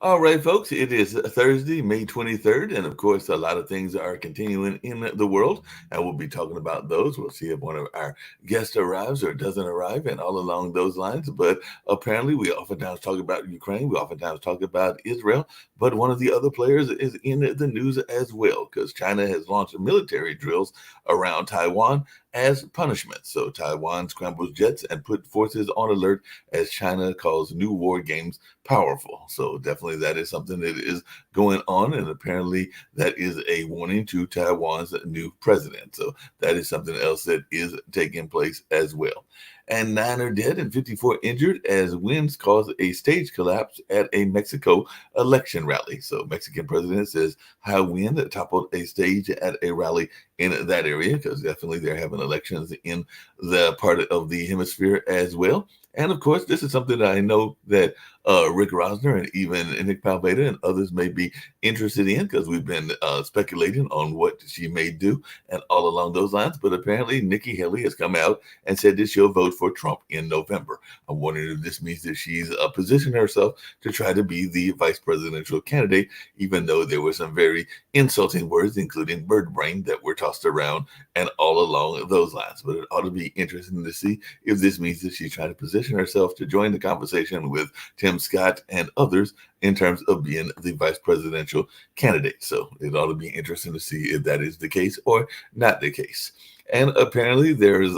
All right, folks, it is Thursday, May 23rd, and of course, a lot of things are continuing in the world, and we'll be talking about those. We'll see if one of our guests arrives or doesn't arrive, and all along those lines. But apparently, we oftentimes talk about Ukraine, we oftentimes talk about Israel, but one of the other players is in the news as well, because China has launched military drills around Taiwan as punishment. So Taiwan scrambles jets and put forces on alert as China calls new war games powerful. So definitely that is something that is going on, and apparently that is a warning to Taiwan's new president. So that is something else that is taking place as well. And 9 are dead and 54 injured as winds cause a stage collapse at a Mexico election rally. So Mexican president says high wind toppled a stage at a rally in that area, because definitely they're having elections in the part of the hemisphere as well. And of course, this is something that I know that Rick Rosner and even Nick Palmeda and others may be interested in, because we've been speculating on what she may do and all along those lines. But apparently, Nikki Haley has come out and said that she'll vote for Trump in November. I'm wondering if this means that she's positioned herself to try to be the vice presidential candidate, even though there were some very insulting words, including bird brain, that were tossed around and all along those lines. But it ought to be interesting to see if this means that she's trying to position herself to join the conversation with Tim Scott and others in terms of being the vice presidential candidate. So it ought to be interesting to see if that is the case or not the case. And apparently there's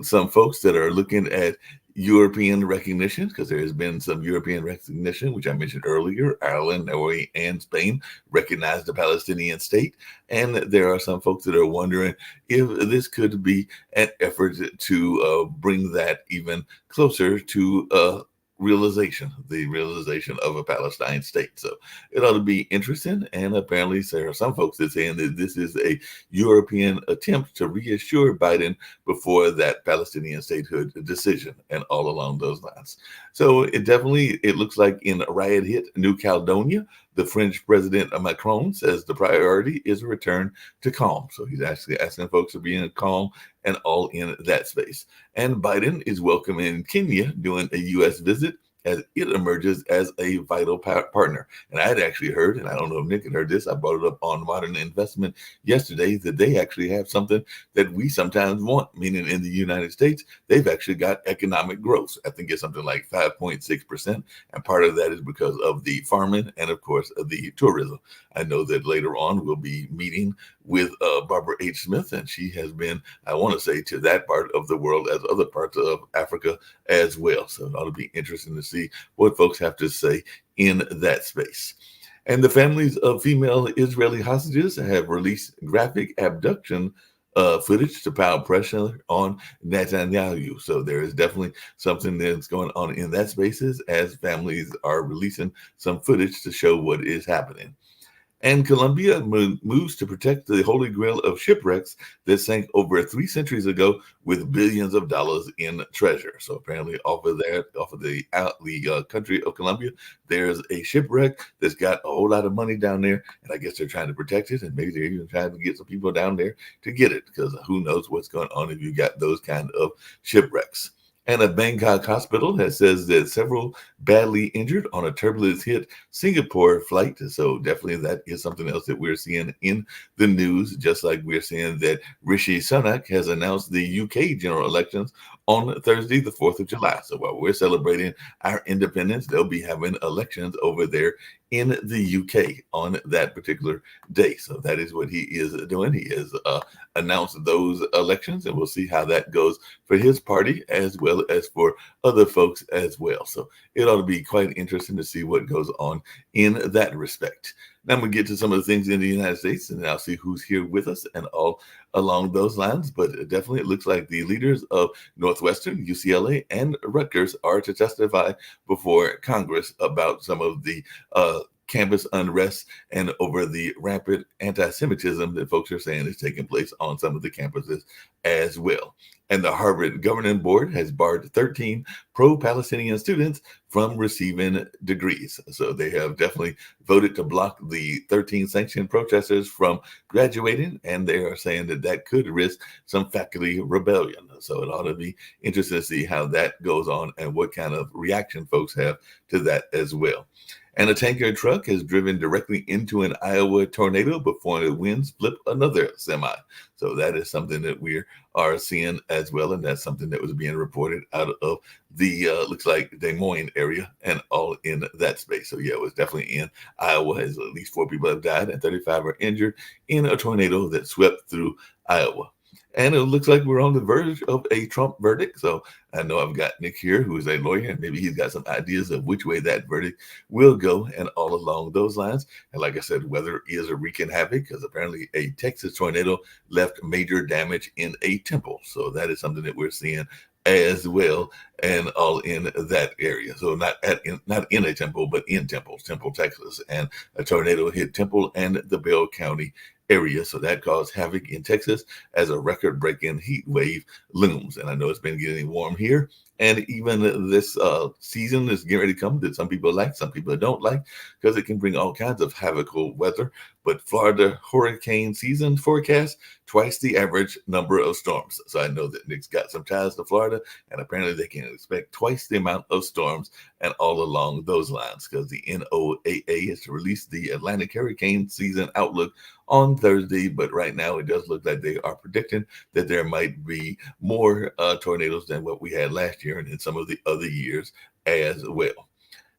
some folks that are looking at European recognition, because there has been some European recognition, which I mentioned earlier. Ireland, Norway, and Spain recognize the Palestinian state. And there are some folks that are wondering if this could be an effort to bring that even closer to the realization of a Palestine state. So it ought to be interesting. And apparently there are some folks that are saying that this is a European attempt to reassure Biden before that Palestinian statehood decision and all along those lines. So it looks like in riot hit New Caledonia, the French President Macron says the priority is a return to calm. So he's actually asking folks to be in calm and all in that space. And Biden is welcoming Kenya doing a U.S. visit as it emerges as a vital partner. And I had actually heard, and I don't know if Nick had heard this, I brought it up on Modern Investment yesterday, that they actually have something that we sometimes want, meaning in the United States, they've actually got economic growth. I think it's something like 5.6%. And part of that is because of the farming and, of course, the tourism. I know that later on we'll be meeting with Barbara H. Smith, and she has been, I want to say, to that part of the world as other parts of Africa as well. So it ought to be interesting to see what folks have to say in that space. And the families of female Israeli hostages have released graphic abduction footage to pile pressure on Netanyahu. So there is definitely something that's going on in that spaces as families are releasing some footage to show what is happening. And Colombia moves to protect the holy grail of shipwrecks that sank over 3 centuries ago with billions of dollars in treasure. So apparently, off of the country of Colombia, there's a shipwreck that's got a whole lot of money down there, and I guess they're trying to protect it, and maybe they're even trying to get some people down there to get it, because who knows what's going on if you got those kind of shipwrecks. And a Bangkok hospital says that several badly injured on a turbulence hit Singapore flight. So definitely that is something else that we're seeing in the news, just like we're seeing that Rishi Sunak has announced the UK general elections on Thursday, the 4th of July. So while we're celebrating our independence, they'll be having elections over there in the UK on that particular day. So that is what he is doing. He has announced those elections, and we'll see how that goes for his party as well as for other folks as well. So it ought to be quite interesting to see what goes on in that respect. Now I'm going to get to some of the things in the United States, and I'll see who's here with us and all along those lines. But definitely it looks like the leaders of Northwestern, UCLA, and Rutgers are to testify before Congress about some of the campus unrest and over the rampant anti-Semitism that folks are saying is taking place on some of the campuses as well. And the Harvard Governing Board has barred 13 pro-Palestinian students from receiving degrees. So they have definitely voted to block the 13 sanctioned protesters from graduating, and they are saying that that could risk some faculty rebellion. So it ought to be interesting to see how that goes on and what kind of reaction folks have to that as well. And a tanker truck has driven directly into an Iowa tornado before the winds flip another semi. So that is something that we are seeing as well, and that's something that was being reported out of the looks like Des Moines area and all in that space. So yeah, it was definitely in Iowa. As at least 4 people have died and 35 are injured in a tornado that swept through Iowa. And it looks like we're on the verge of a Trump verdict. So I know I've got Nick here, who is a lawyer, and maybe he's got some ideas of which way that verdict will go and all along those lines. And like I said, weather is wreaking havoc because apparently a Texas tornado left major damage in a temple. So that is something that we're seeing as well, and all in that area. So not in a temple, but in Temple, Texas. And a tornado hit Temple and the Bell County area. So that caused havoc in Texas as a record-breaking heat wave looms. And I know it's been getting warm here. And even this season is getting ready to come that some people like, some people don't like, because it can bring all kinds of havocal weather. But Florida hurricane season forecast, twice the average number of storms. So I know that Nick's got some ties to Florida, and apparently they can expect twice the amount of storms and all along those lines, because the NOAA is to release the Atlantic hurricane season outlook on Thursday. But right now it does look like they are predicting that there might be more tornadoes than what we had last year and in some of the other years as well.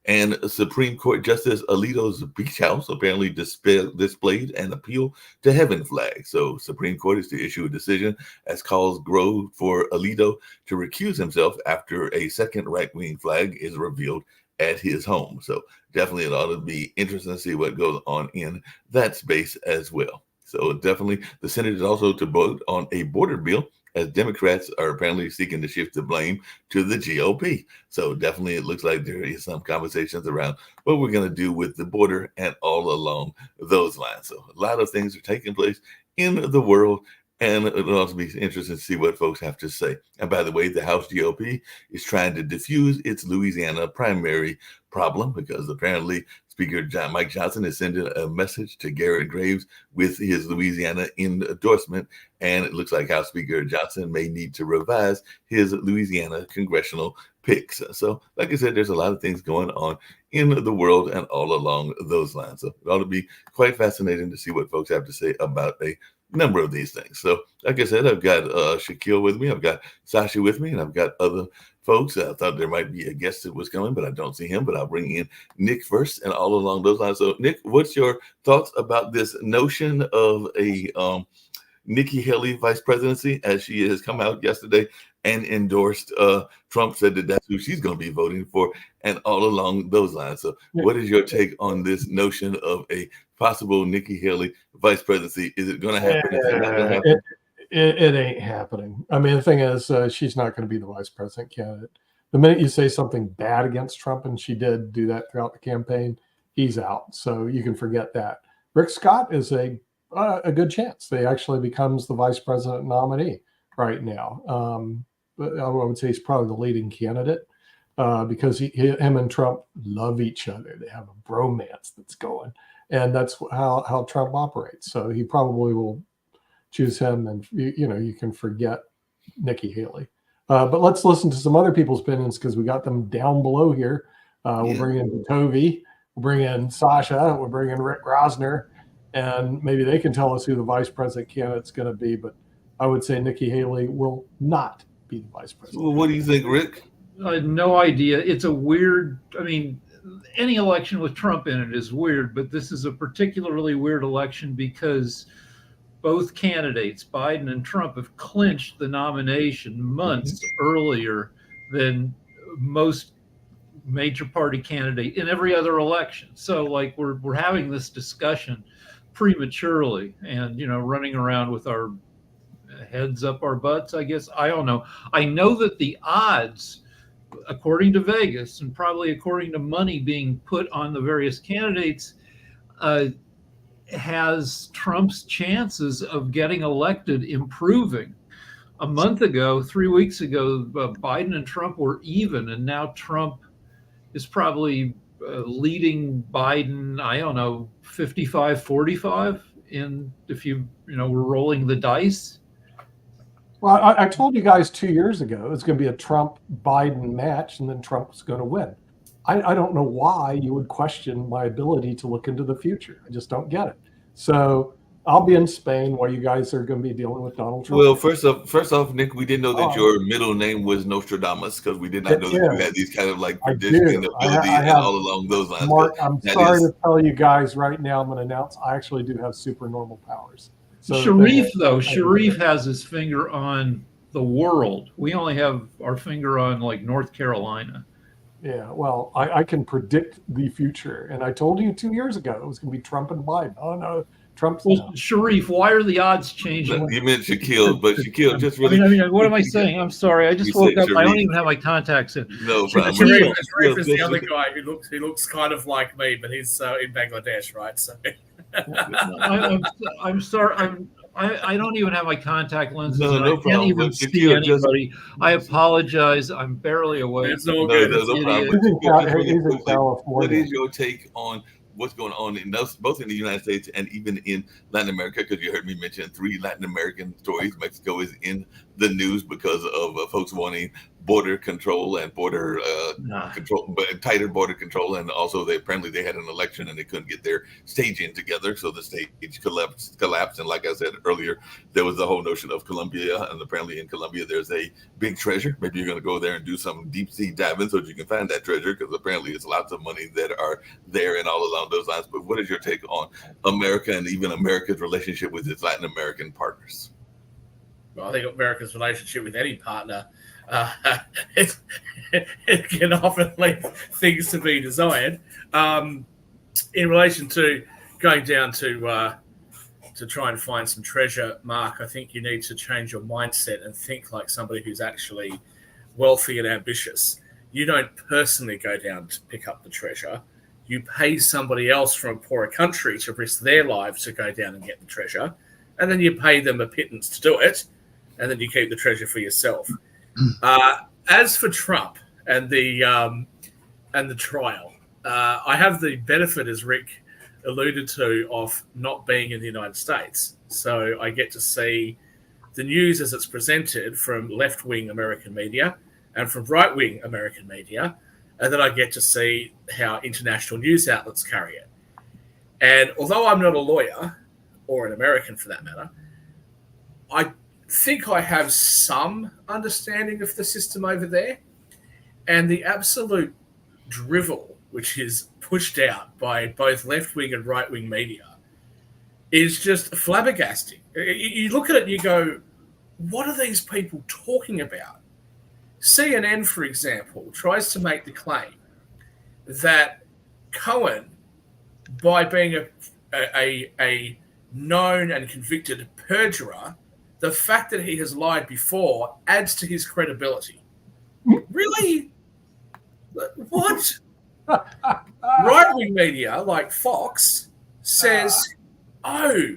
And Supreme Court Justice Alito's beach house apparently displayed an appeal to heaven flag. So Supreme Court is to issue a decision as calls grow for Alito to recuse himself after a second right-wing flag is revealed at his home. So definitely it ought to be interesting to see what goes on in that space as well. So definitely the Senate is also to vote on a border bill, as Democrats are apparently seeking to shift the blame to the GOP. So definitely it looks like there is some conversations around what we're going to do with the border and all along those lines. So a lot of things are taking place in the world, and it'll also be interesting to see what folks have to say. And by the way, the House GOP is trying to diffuse its Louisiana primary problem, because apparently Speaker Mike Johnson is sending a message to Garrett Graves with his Louisiana endorsement. And it looks like House Speaker Johnson may need to revise his Louisiana congressional picks. So, like I said, there's a lot of things going on in the world and all along those lines. So it ought to be quite fascinating to see what folks have to say about a number of these things. So, like I said, I've got Shaquille with me, I've got Sasha with me, and I've got other folks. I thought there might be a guest that was coming, but I don't see him. But I'll bring in Nick first and all along those lines. So, Nick, what's your thoughts about this notion of a Nikki Haley vice presidency, as she has come out yesterday and endorsed Trump, said that that's who she's going to be voting for, and all along those lines. So what is your take on this notion of a possible Nikki Haley vice presidency? Is it going to happen? Is it not going to happen? It ain't happening. I mean, the thing is, she's not going to be the vice president candidate. The minute you say something bad against Trump, and she did do that throughout the campaign, he's out. So you can forget that. Rick Scott is a good chance that he actually becomes the vice president nominee right now. But I would say he's probably the leading candidate because him and Trump love each other. They have a bromance that's going, and that's how Trump operates. So he probably will choose him, and you can forget Nikki Haley. But let's listen to some other people's opinions, because we got them down below here. We'll bring in Tovi, we'll bring in Sasha, we'll bring in Rick Grosner, and maybe they can tell us who the vice president candidate's going to be. But I would say Nikki Haley will not be the vice president. Well, what do you think, Rick? I had no idea. It's a weird, I mean, any election with Trump in it is weird, but this is a particularly weird election because both candidates, Biden and Trump, have clinched the nomination months earlier than most major party candidate in every other election. So like we're having this discussion prematurely and running around with our heads up our butts, I guess. I don't know. I know that the odds, according to Vegas and probably according to money being put on the various candidates, has Trump's chances of getting elected improving. A month ago, 3 weeks ago, Biden and Trump were even, and now Trump is probably leading Biden, I don't know, 55-45 if we're rolling the dice. Well, I told you guys 2 years ago it's going to be a Trump-Biden match, and then Trump's going to win. I don't know why you would question my ability to look into the future. I just don't get it. So I'll be in Spain while you guys are going to be dealing with Donald Trump. Well, first off, Nick, we didn't know that Oh. your middle name was Nostradamus because we did not know that you Yeah. had these kind of like I prediction do. abilities I and have- all along those lines. Mark, I'm that sorry is- to tell you guys right now, I'm going to announce I actually do have super normal powers. So Sharif has his finger on the world. We only have our finger on like North Carolina. Yeah, well, I can predict the future. And I told you 2 years ago it was going to be Trump and Biden. Oh, no, Trump's Well, now. Sharif, why are the odds changing? You meant Shaquille, but Shaquille just I really. mean, what am I saying? I'm sorry. I just You woke said up. I don't Sharif. even have my contacts in. No problem. Shaquille. Sharif is the other guy who looks kind of like me, but he's in Bangladesh, right? So I'm sorry. I don't even have my contact lenses. No, and no I can't problem. even But see Shaquille just- anybody. I apologize. I'm barely awake. it's all No, good. no problem. He's in, Just really he's in quickly, what California. is your take on what's going on in both in the United States and even in Latin America? Because you heard me mention 3 Latin American stories. Mexico is in the news because of folks wanting border control and border control, but tighter border control, and also they had an election and they couldn't get their staging together, so the stage collapsed. And like I said earlier, there was the whole notion of Colombia, and apparently in Colombia there's a big treasure. Maybe you're going to go there and do some deep sea diving so that you can find that treasure, because apparently it's lots of money that are there and all along those lines. But what is your take on America and even America's relationship with its Latin American partners? Well, I think America's relationship with any partner it can often leave things to be desired. In relation to going down to try and find some treasure, Mark, I think you need to change your mindset and think like somebody who's actually wealthy and ambitious. You don't personally go down to pick up the treasure. You pay somebody else from a poorer country to risk their lives to go down and get the treasure, and then you pay them a pittance to do it, and then you keep the treasure for yourself. As for Trump and the trial, I have the benefit, as Rick alluded to, of not being in the United States. So I get to see the news as it's presented from left-wing American media and from right-wing American media, and then I get to see how international news outlets carry it. And although I'm not a lawyer, or an American for that matter, I think I have some understanding of the system over there, and the absolute drivel which is pushed out by both left-wing and right-wing media is just flabbergasting. You look at it and you go, what are these people talking about? CNN, for example, tries to make the claim that Cohen, by being a known and convicted perjurer, the fact that he has lied before adds to his credibility. Really? What? Right-wing media like Fox says, oh,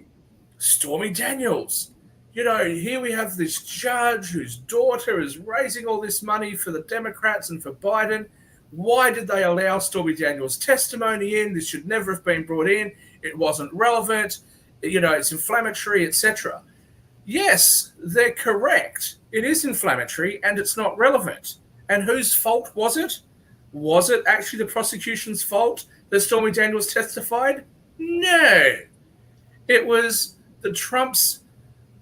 Stormy Daniels, here we have this judge whose daughter is raising all this money for the Democrats and for Biden. Why did they allow Stormy Daniels' testimony in? This should never have been brought in. It wasn't relevant. It's inflammatory, etc. Yes, they're correct. It is inflammatory and it's not relevant. And whose fault was it? Was it actually the prosecution's fault that Stormy Daniels testified? No. It was the Trump's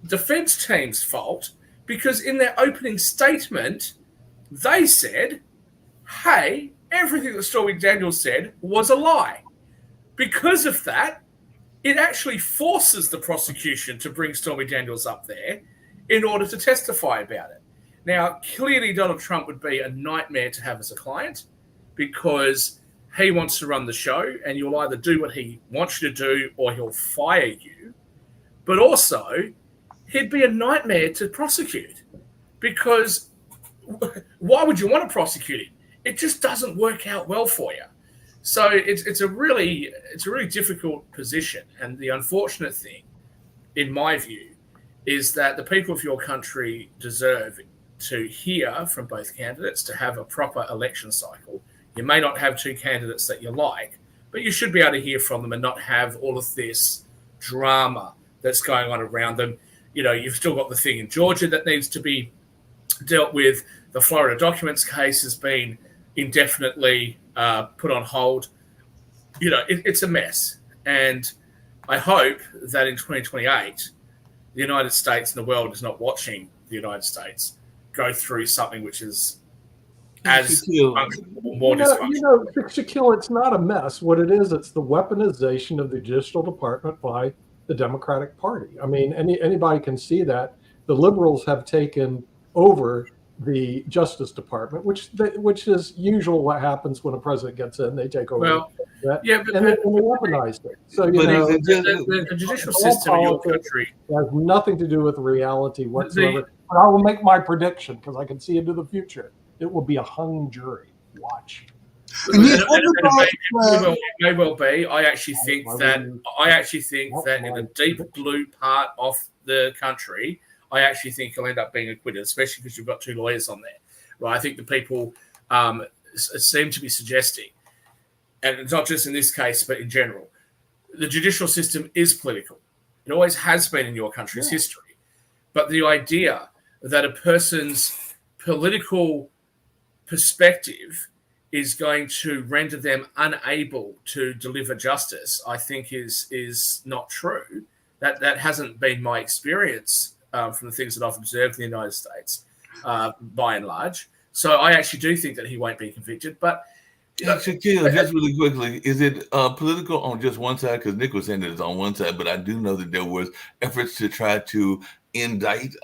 defense team's fault, because in their opening statement, they said, hey, everything that Stormy Daniels said was a lie. Because of that, it actually forces the prosecution to bring Stormy Daniels up there in order to testify about it. Now, clearly Donald Trump would be a nightmare to have as a client, because he wants to run the show and you'll either do what he wants you to do or he'll fire you. But also, he'd be a nightmare to prosecute, because why would you want to prosecute him? It just doesn't work out well for you. So it's a really difficult position. And the unfortunate thing, in my view, is that the people of your country deserve to hear from both candidates, to have a proper election cycle. You may not have two candidates that you like, but you should be able to hear from them and not have all of this drama that's going on around them. You've still got the thing in Georgia that needs to be dealt with. The Florida documents case has been indefinitely put on hold. It's a mess. And I hope that in 2028, the United States and the world is not watching the United States go through something which is as uncomfortable, more dysfunctional. Shaquille, it's not a mess. What it is, it's the weaponization of the judicial department by the Democratic Party. I mean, anybody can see that. The liberals have taken over the Justice Department, which is usual. What happens when a president gets in, they take over. Well, that, yeah, and they weaponized it. So the judicial system in your country has nothing to do with reality whatsoever. But I will make my prediction because I can see into the future. It will be a hung jury. Watch. It may well be. I actually think that in the deep blue part of the country, I actually think he'll end up being acquitted, especially because you've got two lawyers on there, right? I think the people seem to be suggesting, and it's not just in this case, but in general, the judicial system is political. It always has been in your country's history. But the idea that a person's political perspective is going to render them unable to deliver justice, I think is not true. That hasn't been my experience from the things that I've observed in the United States, by and large. So I actually do think that he won't be convicted. But Shaquille, just really quickly, is it political on just one side? Because Nick was saying that it's on one side, but I do know that there was efforts to try to indict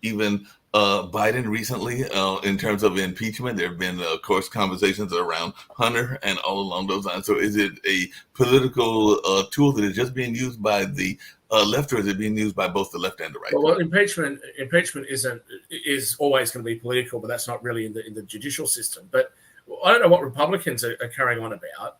even Biden recently in terms of impeachment. There have been, of course, conversations around Hunter and all along those lines. So is it a political tool that is just being used by the left, or is it being used by both the left and the right? Well, impeachment is always going to be political, but that's not really in the judicial system. But I don't know what Republicans are carrying on about.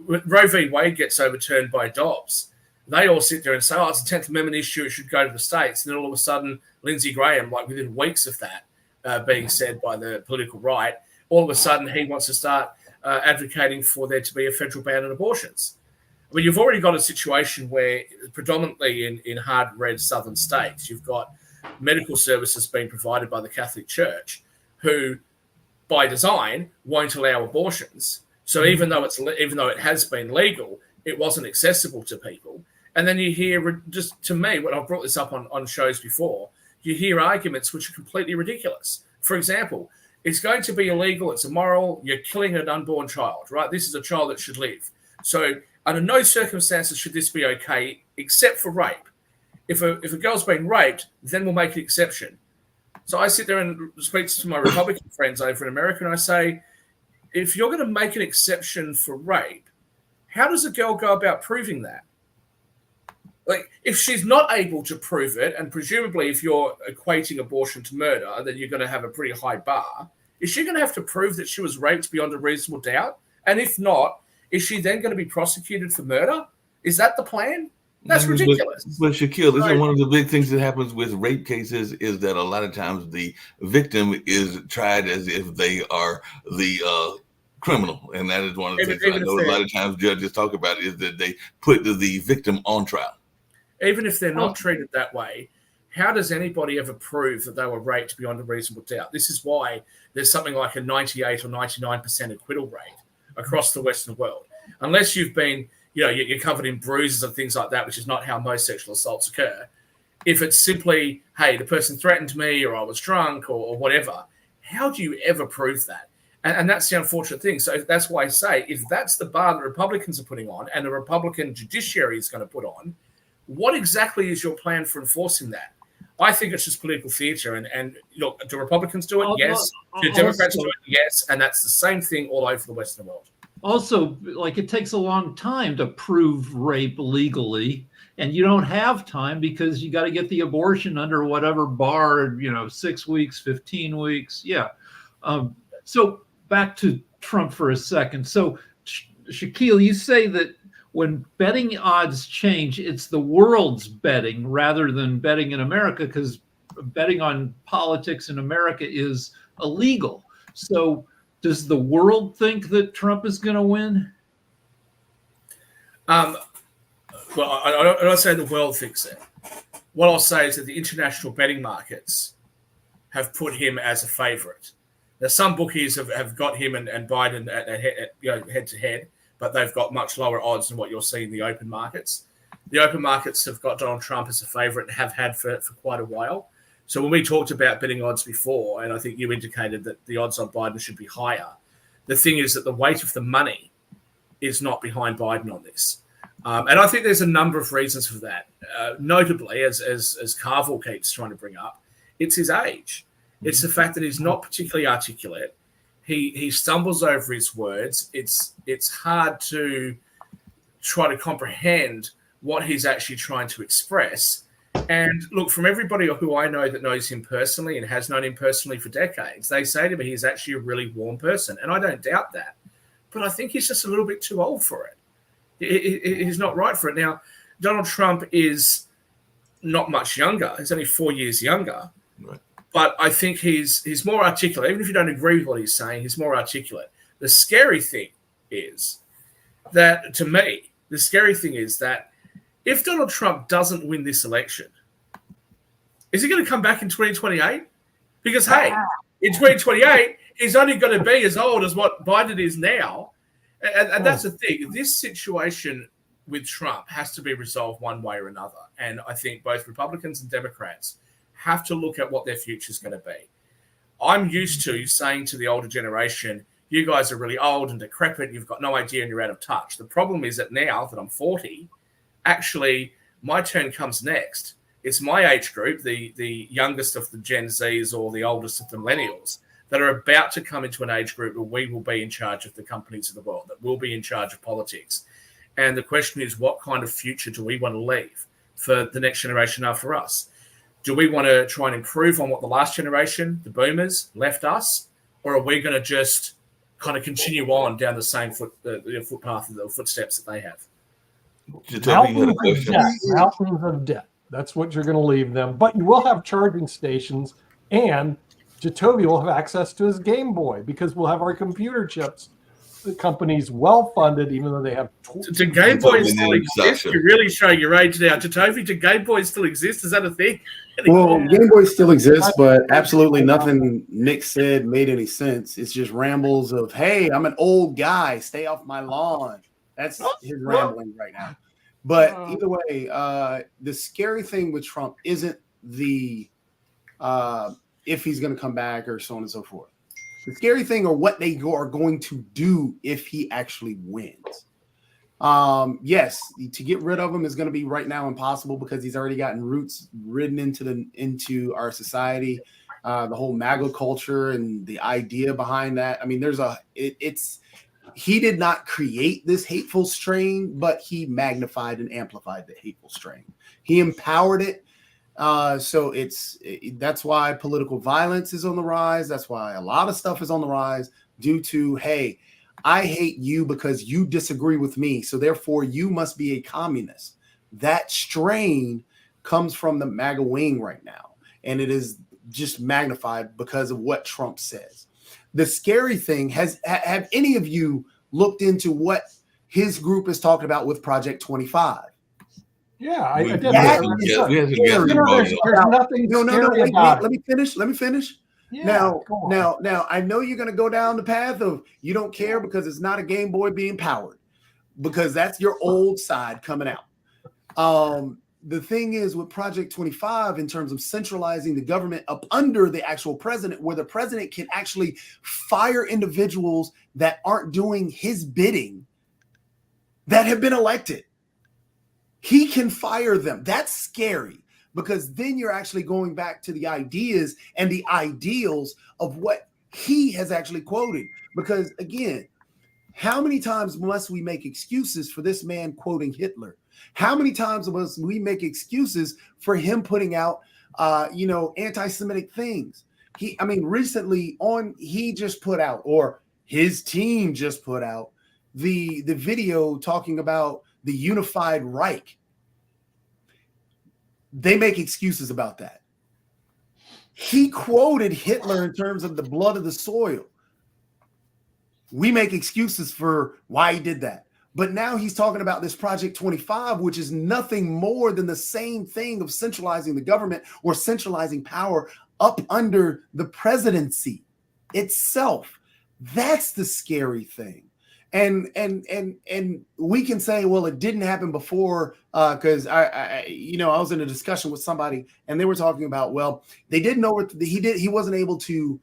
When Roe v. Wade gets overturned by Dobbs, they all sit there and say, it's a 10th Amendment issue, it should go to the states. And then all of a sudden, Lindsey Graham, like within weeks of that being said by the political right, all of a sudden he wants to start advocating for there to be a federal ban on abortions. I mean, you've already got a situation where predominantly in hard red southern states, you've got medical services being provided by the Catholic Church who, by design, won't allow abortions. So even though it has been legal, it wasn't accessible to people. And then you hear, just to me, when I've brought this up on shows before, you hear arguments which are completely ridiculous. For example, it's going to be illegal, it's immoral, you're killing an unborn child, right? This is a child that should live. So under no circumstances should this be okay, except for rape. If a girl's been raped, then we'll make an exception. So I sit there and speak to my Republican friends over in America, and I say, if you're going to make an exception for rape, how does a girl go about proving that? Like, if she's not able to prove it, and presumably if you're equating abortion to murder, then you're going to have a pretty high bar. Is she going to have to prove that she was raped beyond a reasonable doubt? And if not, is she then going to be prosecuted for murder? Is that the plan? That's ridiculous. But Shaquille, isn't one of the big things that happens with rape cases is that a lot of times the victim is tried as if they are the criminal, and that is one of the things I know a lot of times judges talk about is that they put the victim on trial. Even if they're not treated that way, how does anybody ever prove that they were raped beyond a reasonable doubt? This is why there's something like a 98 or 99% acquittal rate across the Western world. Unless you've been, you're covered in bruises and things like that, which is not how most sexual assaults occur. If it's simply, hey, the person threatened me or I was drunk or whatever, how do you ever prove that? And that's the unfortunate thing. So that's why I say, if that's the bar that Republicans are putting on and the Republican judiciary is going to put on, what exactly is your plan for enforcing that? I think it's just political theater. And look, do Republicans do it? Yes. Do Democrats do it? Yes. And that's the same thing all over the Western world. Also, like, it takes a long time to prove rape legally, and you don't have time because you got to get the abortion under whatever bar, 6 weeks, 15 weeks. Yeah. So back to Trump for a second. So, Shaquille, you say that when betting odds change, it's the world's betting rather than betting in America, because betting on politics in America is illegal. So does the world think that Trump is going to win? Well, I don't say the world thinks it. What I'll say is that the international betting markets have put him as a favorite. Now, some bookies have got him and Biden head to head, but they've got much lower odds than what you're seeing in the open markets. The open markets have got Donald Trump as a favorite and have had for quite a while. So when we talked about betting odds before, and I think you indicated that the odds on Biden should be higher, the thing is that the weight of the money is not behind Biden on this. And I think there's a number of reasons for that. Notably, as Carville keeps trying to bring up, it's his age. It's the fact that he's not particularly articulate. He stumbles over his words. It's hard to try to comprehend what he's actually trying to express. And look, from everybody who I know that knows him personally and has known him personally for decades, they say to me he's actually a really warm person. And I don't doubt that. But I think he's just a little bit too old for it. He's not right for it. Now, Donald Trump is not much younger. He's only 4 years younger. Right. But I think he's more articulate. Even if you don't agree with what he's saying, he's more articulate. The scary thing is that, to me, if Donald Trump doesn't win this election, is he going to come back in 2028? Because, hey, in 2028, he's only going to be as old as what Biden is now. And that's the thing. This situation with Trump has to be resolved one way or another. And I think both Republicans and Democrats have to look at what their future is going to be. I'm used to saying to the older generation, you guys are really old and decrepit, you've got no idea and you're out of touch. The problem is that now that I'm 40, actually my turn comes next. It's my age group, the youngest of the Gen Zs or the oldest of the millennials, that are about to come into an age group where we will be in charge of the companies of the world, that will be in charge of politics. And the question is, what kind of future do we want to leave for the next generation after us? Do we want to try and improve on what the last generation, the boomers, left us? Or are we going to just kind of continue on down the same footpath, the footsteps that they have? Mountains of debt. That's what you're going to leave them. But you will have charging stations, and Jacoby will have access to his Game Boy because we'll have our computer chips. The company's well funded, even though they have. Do Game Boys still exist? You're really showing your age now. Jacoby, do Game Boys still exist? Is that a thing? Well, Game Boys still exist, but absolutely nothing Nick said made any sense. It's just rambles of, hey, I'm an old guy. Stay off my lawn. That's his rambling right now. But either way, the scary thing with Trump isn't the if he's going to come back or so on and so forth. The scary thing are what they are going to do if he actually wins. Yes, to get rid of him is going to be right now impossible because he's already gotten roots ridden into our society. The whole MAGA culture and the idea behind that. I mean, he did not create this hateful strain, but he magnified and amplified the hateful strain. He empowered it. So that's why political violence is on the rise. That's why a lot of stuff is on the rise due to, hey, I hate you because you disagree with me. So therefore you must be a communist. That strain comes from the MAGA wing right now. And it is just magnified because of what Trump says. The scary thing have any of you looked into what his group is talking about with Project 25? Yeah, I There's definitely. There's nothing scary about it. Let me finish. Yeah, Now, I know you're going to go down the path of you don't care because it's not a Game Boy being powered, because that's your old side coming out. The thing is with Project 25, in terms of centralizing the government up under the actual president, where the president can actually fire individuals that aren't doing his bidding that have been elected. He can fire them. That's scary, because then you're actually going back to the ideas and the ideals of what he has actually quoted. Because again, how many times must we make excuses for this man quoting Hitler? How many times must we make excuses for him putting out, anti-Semitic things? Recently he just put out, or his team just put out the video talking about the unified Reich. They make excuses about that. He quoted Hitler in terms of the blood of the soil. We make excuses for why he did that. But now he's talking about this Project 25, which is nothing more than the same thing of centralizing the government or centralizing power up under the presidency. itself. That's the scary thing. And we can say, well, it didn't happen before, because I was in a discussion with somebody and they were talking about, well, they didn't know what he wasn't able to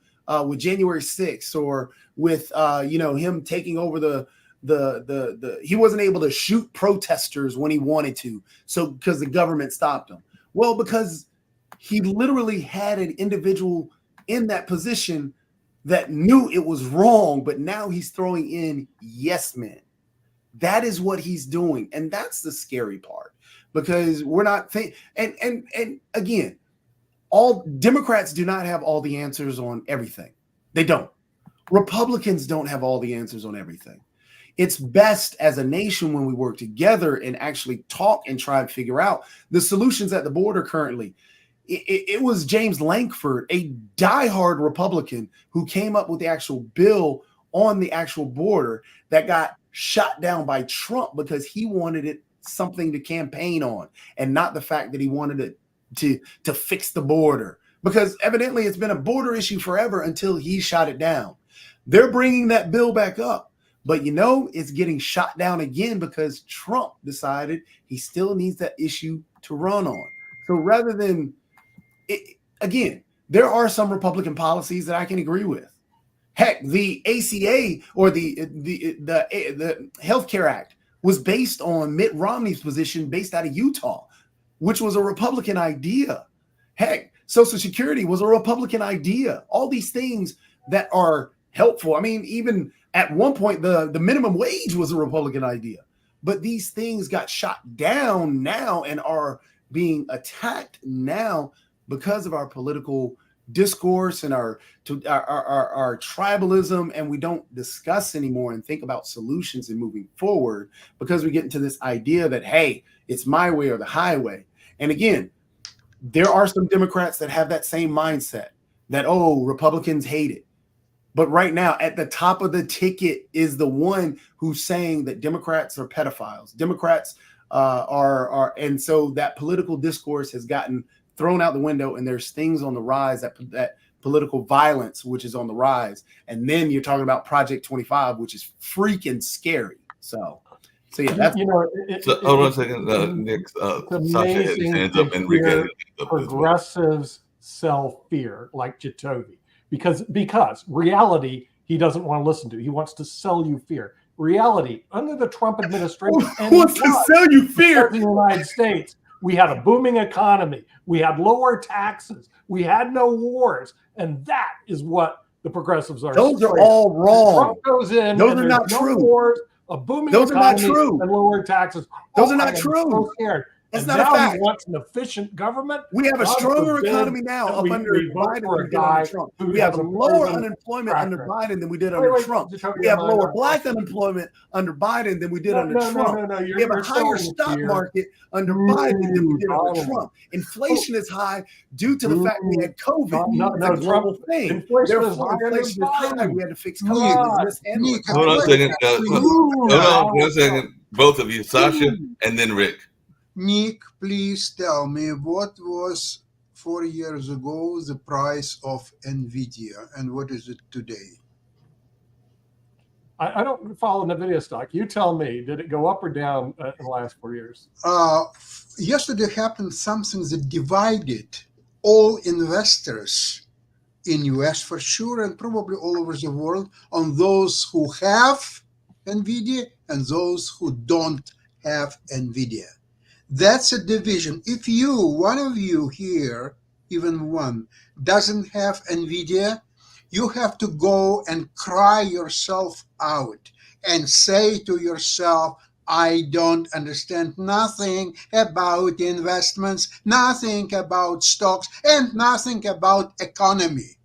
with January 6th or with him taking over he wasn't able to shoot protesters when he wanted to, so because the government stopped him. Well, because he literally had an individual in that position that knew it was wrong, but now he's throwing in yes men. That is what he's doing. And that's the scary part, because we're not and again, all Democrats do not have all the answers on everything. They don't. Republicans don't have all the answers on everything. It's best as a nation when we work together and actually talk and try and figure out the solutions at the border currently. It was James Lankford, a diehard Republican, who came up with the actual bill on the actual border that got shot down by Trump because he wanted something to campaign on, and not the fact that he wanted to fix the border, because evidently it's been a border issue forever until he shot it down. They're bringing that bill back up, but it's getting shot down again because Trump decided he still needs that issue to run on. So rather than again, there are some Republican policies that I can agree with. Heck, the ACA or the Healthcare Act was based on Mitt Romney's position based out of Utah, which was a Republican idea. Heck, Social Security was a Republican idea. All these things that are helpful. I mean, even at one point, the minimum wage was a Republican idea. But these things got shot down now and are being attacked now because of our political discourse and our tribalism, and we don't discuss anymore and think about solutions and moving forward, because we get into this idea that, hey, it's my way or the highway. And again, there are some Democrats that have that same mindset that, oh, Republicans hate it. But right now, at the top of the ticket is the one who's saying that Democrats are pedophiles. Democrats are, and so that political discourse has gotten thrown out the window, and there's things on the rise, that political violence, which is on the rise. And then you're talking about Project 25, which is freaking scary. So yeah, that's hold on a second, Nick. Sasha had his hands up, and Rick had his hands up. Progressives sell fear like Jacoby, because reality he doesn't want to listen to. He wants to sell you fear. Reality under the Trump administration wants to sell you fear. In the United States, we had a booming economy. We had lower taxes. We had no wars. And that is what the progressives are. Those are all wrong. Trump goes in. Those are not true. Wars, a booming Those economy are not true. And lower taxes. Those are not true. So scared. That's and not now a fact. He wants an efficient government. We have a stronger economy now up under Biden than we did under Trump. We have lower unemployment under Biden than we did under Trump. We have lower black unemployment under Biden than we did under Trump. We have a higher stock market under Biden than we did under Trump. Inflation is high due to the fact we had COVID. That's a global thing. Therefore, inflation is high. We had to fix COVID. Hold on a second. Hold on 1 second. Both of you, Sasha and then Rick. Nick, please tell me, what was 4 years ago the price of NVIDIA and what is it today? I don't follow NVIDIA stock. You tell me, did it go up or down in the last 4 years? Yesterday happened something that divided all investors in US for sure and probably all over the world on those who have NVIDIA and those who don't have NVIDIA. That's a division. If one of you here, even one, doesn't have NVIDIA, you have to go and cry yourself out and say to yourself, I don't understand nothing about investments, nothing about stocks, and nothing about economy.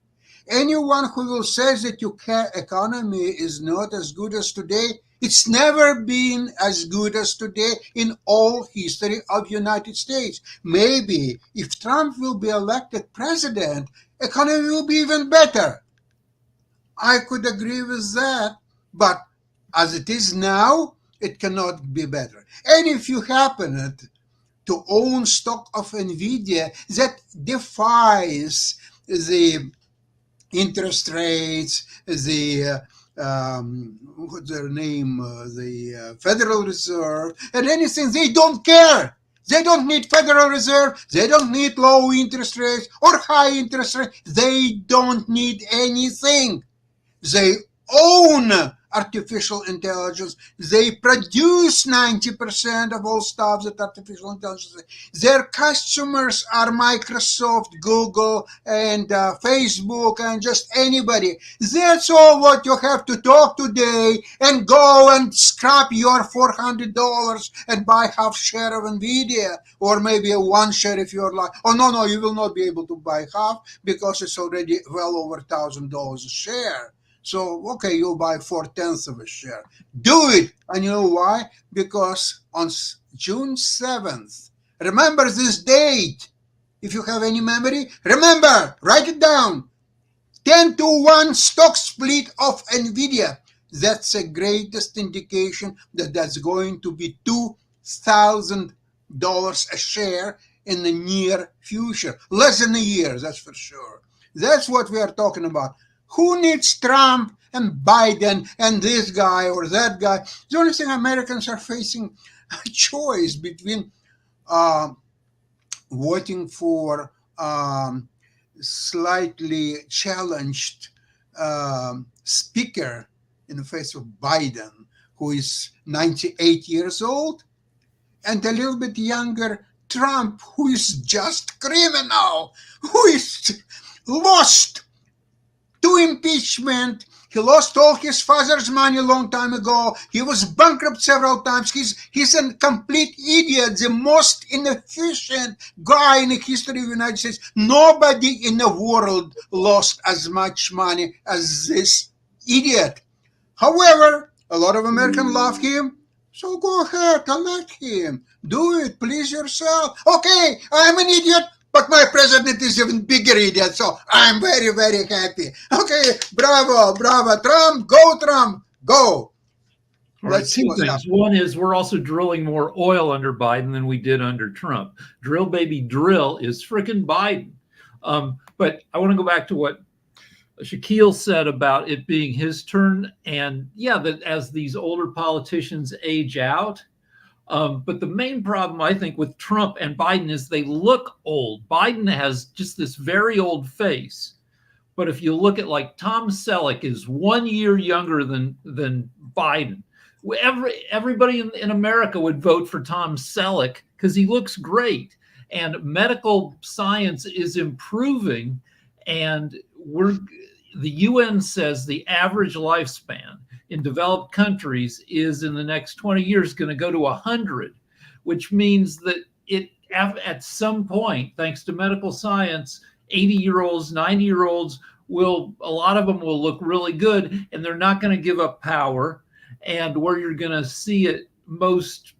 Anyone who will say that your economy is not as good as today, it's never been as good as today in all history of United States. Maybe if Trump will be elected president, economy will be even better. I could agree with that, but as it is now, it cannot be better. And if you happen to own stock of NVIDIA, that defies the interest rates, the what's their name, the Federal Reserve, and anything. They don't care. They don't need Federal Reserve. They don't need low interest rates or high interest rates. They don't need anything. They own artificial intelligence. They produce 90% of all stuff that artificial intelligence. Their customers are Microsoft, Google, and Facebook, and just anybody. That's all what you have to talk today, and go and scrap your $400 and buy half share of NVIDIA, or maybe a one share if you're like, oh no, you will not be able to buy half because it's already well over $1,000 a share. So, okay, you'll buy 4/10 of a share. Do it. And you know why? Because on June 7th, remember this date. If you have any memory, remember, write it down. 10-to-1 stock split of NVIDIA. That's the greatest indication that that's going to be $2,000 a share in the near future. Less than a year, that's for sure. That's what we are talking about. Who needs Trump and Biden and this guy or that guy? The only thing Americans are facing a choice between voting for slightly challenged speaker in the face of Biden, who is 98 years old, and a little bit younger Trump, who is just criminal, who is lost to impeachment. He lost all his father's money a long time ago. He was bankrupt several times. He's a complete idiot, the most inefficient guy in the history of the United States. Nobody in the world lost as much money as this idiot. However, a lot of Americans love him. So go ahead, elect him. Do it, please yourself. Okay, I'm an idiot, but my president is even bigger idiot, so I'm very, very happy. Okay, bravo, Trump, go. Let's see Two what's things. happening. One is we're also drilling more oil under Biden than we did under Trump. Drill, baby, drill is frickin' Biden. But I want to go back to what Shaquille said about it being his turn. And yeah, that as these older politicians age out, but the main problem, I think, with Trump and Biden is they look old. Biden has just this very old face. But if you look at like Tom Selleck is 1 year younger than Biden. Everybody in America would vote for Tom Selleck because he looks great. And medical science is improving. And the UN says the average lifespan in developed countries is in the next 20 years going to go to 100, which means that at some point, thanks to medical science, 80-year-olds, 90-year-olds a lot of them will look really good, and they're not going to give up power. And where you're going to see it most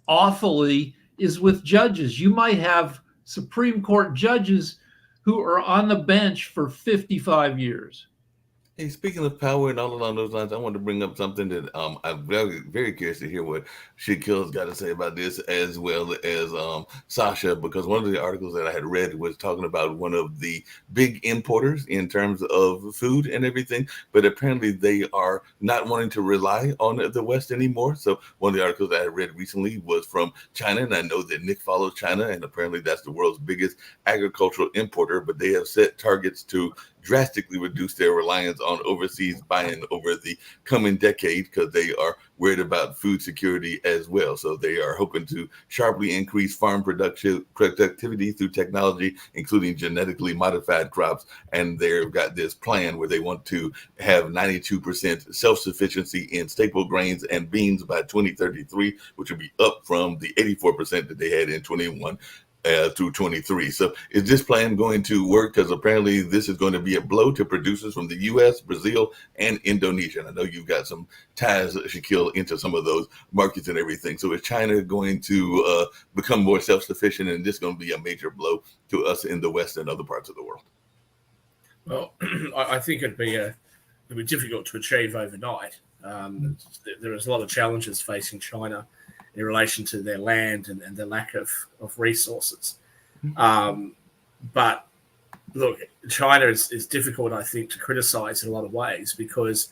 awfully is with judges. You might have Supreme Court judges who are on the bench for 55 years. Hey, speaking of power and all along those lines, I want to bring up something that I'm very, very curious to hear what Shaquille's got to say about this, as well as Sasha, because one of the articles that I had read was talking about one of the big importers in terms of food and everything, but apparently they are not wanting to rely on the West anymore. So one of the articles I had read recently was from China, and I know that Nick follows China, and apparently that's the world's biggest agricultural importer, but they have set targets to drastically reduce their reliance on overseas buying over the coming decade because they are worried about food security as well. So they are hoping to sharply increase farm productivity through technology, including genetically modified crops. And they've got this plan where they want to have 92% self-sufficiency in staple grains and beans by 2033, which will be up from the 84% that they had in 21. Through 23. So is this plan going to work? Because apparently this is going to be a blow to producers from the U.S., Brazil, and Indonesia. And I know you've got some ties, Shaquille, into some of those markets and everything. So is China going to become more self-sufficient, and this is going to be a major blow to us in the West and other parts of the world? Well, I think it'd be difficult to achieve overnight. There is a lot of challenges facing China in relation to their land and the lack of resources. But look, China is difficult, I think, to criticize in a lot of ways because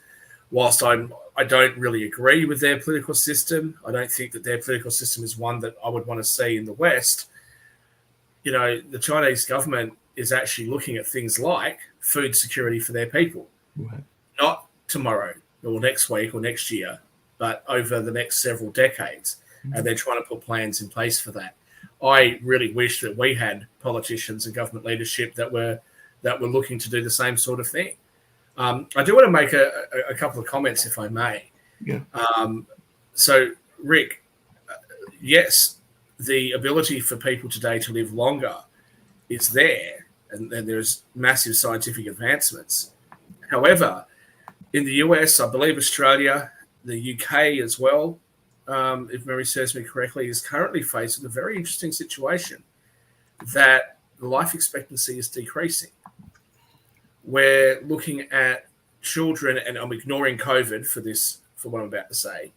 whilst I don't really agree with their political system, I don't think that their political system is one that I would want to see in the West. You know, the Chinese government is actually looking at things like food security for their people, Right. not tomorrow or next week or next year, but over the next several decades. And they're trying to put plans in place for that. I really wish that we had politicians and government leadership that were looking to do the same sort of thing. I do want to make a couple of comments, if I may. Yeah. So, Rick, yes, the ability for people today to live longer is there, and there's massive scientific advancements. However, in the US, I believe Australia, the UK as well, if memory serves me correctly, is currently faced with a very interesting situation that the life expectancy is decreasing. We're looking at children, and I'm ignoring COVID for what I'm about to say,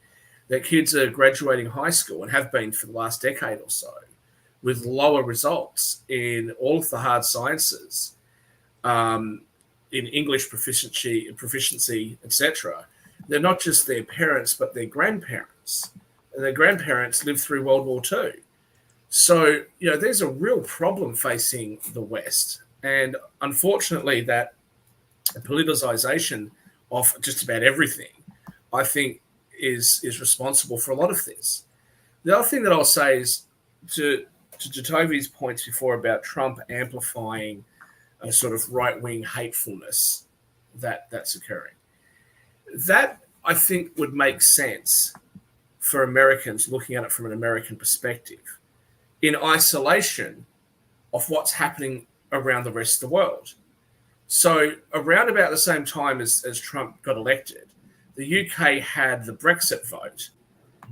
that kids are graduating high school and have been for the last decade or so with lower results in all of the hard sciences, in English proficiency, etc. They're not just their parents, but their grandparents. And their grandparents lived through World War II. So, you know, there's a real problem facing the West. And unfortunately, that politicization of just about everything, I think, is responsible for a lot of this. The other thing that I'll say is to Toby's points before about Trump amplifying a sort of right-wing hatefulness that's occurring. That, I think, would make sense for Americans looking at it from an American perspective in isolation of what's happening around the rest of the world. So around about the same time as Trump got elected, the UK had the Brexit vote.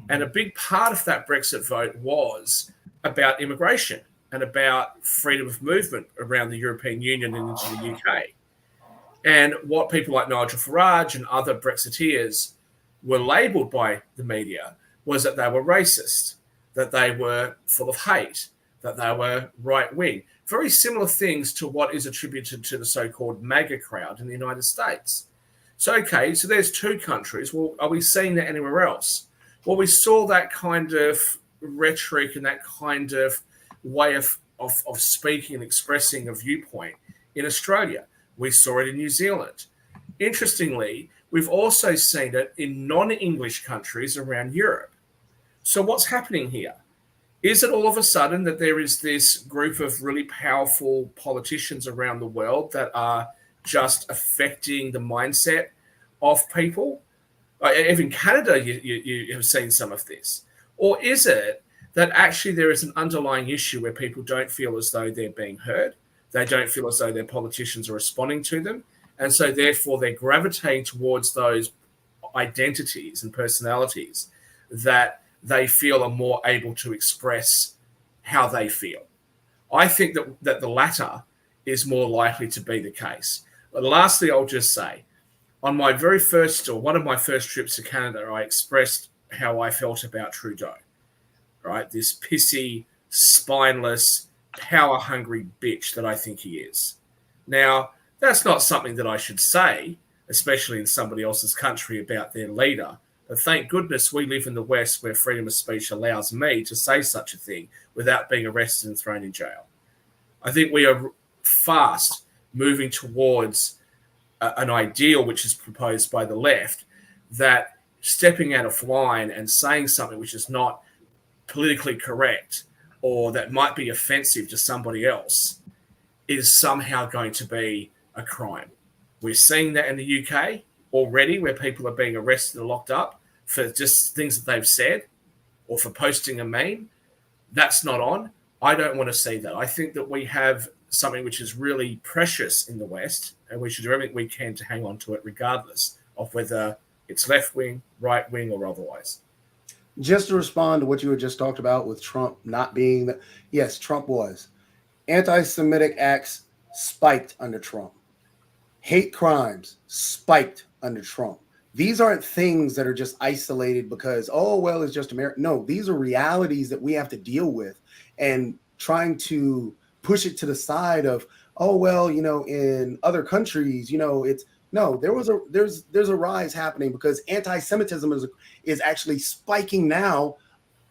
And a big part of that Brexit vote was about immigration and about freedom of movement around the European Union and into the UK. And what people like Nigel Farage and other Brexiteers were labelled by the media was that they were racist, that they were full of hate, that they were right-wing. Very similar things to what is attributed to the so-called MAGA crowd in the United States. So, okay, so there's two countries. Well, are we seeing that anywhere else? Well, we saw that kind of rhetoric and that kind of way of speaking and expressing a viewpoint in Australia. We saw it in New Zealand. Interestingly, we've also seen it in non-English countries around Europe. So what's happening here? Is it all of a sudden that there is this group of really powerful politicians around the world that are just affecting the mindset of people? Even Canada, you have seen some of this. Or is it that actually there is an underlying issue where people don't feel as though they're being heard? They don't feel as though their politicians are responding to them. And so therefore they're gravitating towards those identities and personalities that they feel are more able to express how they feel. I think that the latter is more likely to be the case. But lastly, I'll just say, on my very first, or one of my first trips to Canada, I expressed how I felt about Trudeau, right? This pissy, spineless, power-hungry bitch that I think he is. Now, that's not something that I should say, especially in somebody else's country, about their leader. But thank goodness we live in the West where freedom of speech allows me to say such a thing without being arrested and thrown in jail. I think we are fast moving towards an ideal which is proposed by the left, that stepping out of line and saying something which is not politically correct or that might be offensive to somebody else is somehow going to be a crime. We're seeing that in the UK already, where people are being arrested and locked up for just things that they've said or for posting a meme. That's not on. I don't want to see that. I think that we have something which is really precious in the West, and we should do everything we can to hang on to it, regardless of whether it's left wing, right wing, or otherwise. Just to respond to what you had just talked about with Trump not being the, yes, Trump was. Anti-Semitic acts spiked under Trump. Hate crimes spiked under Trump. These aren't things that are just isolated because, oh, well, it's just America. No, these are realities that we have to deal with, and trying to push it to the side of, oh well, in other countries, it's no. There's a rise happening because anti-Semitism is actually spiking now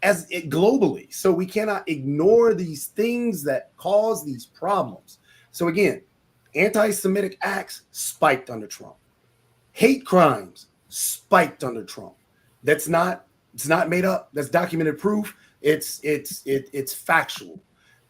globally. So we cannot ignore these things that cause these problems. So again, anti-Semitic acts spiked under Trump. Hate crimes spiked under Trump. It's not made up. That's documented proof. It's factual.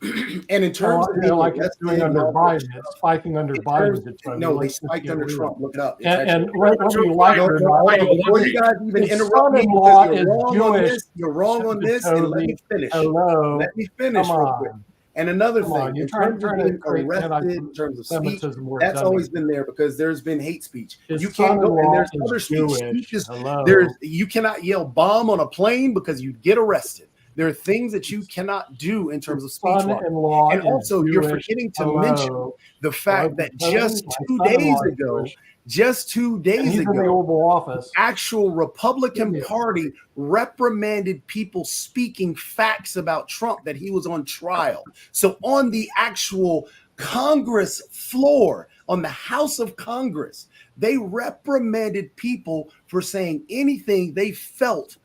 And in terms of like it's doing under Biden, it's spiking under Biden. No, they spiked under Trump. Look it up. And whether you like it or not, before you guys even his interrupt me, son-in-law because is Jewish. you're wrong on this, and let me finish. Hello. Let me finish Come real quick. on. And another Come thing, on, you're in trying terms of to being create arrested, in terms of speech, anti-Semitism where it that's doesn't. always been there because there's been hate speech. His You can't go, and son-in-law there's is other Jewish. speeches. Hello. You cannot yell bomb on a plane because you'd get arrested. There are things that you cannot do in terms of speech. Son-in-law And also, is you're Jewish. forgetting to Hello. mention the fact that just My 2 son-in-law days is ago, Jewish. just 2 days And he's in the ago, Oval Office. actual Republican Yeah. Party reprimanded people speaking facts about Trump that he was on trial. So on the actual Congress floor, on the House of Congress, they reprimanded people for saying anything they felt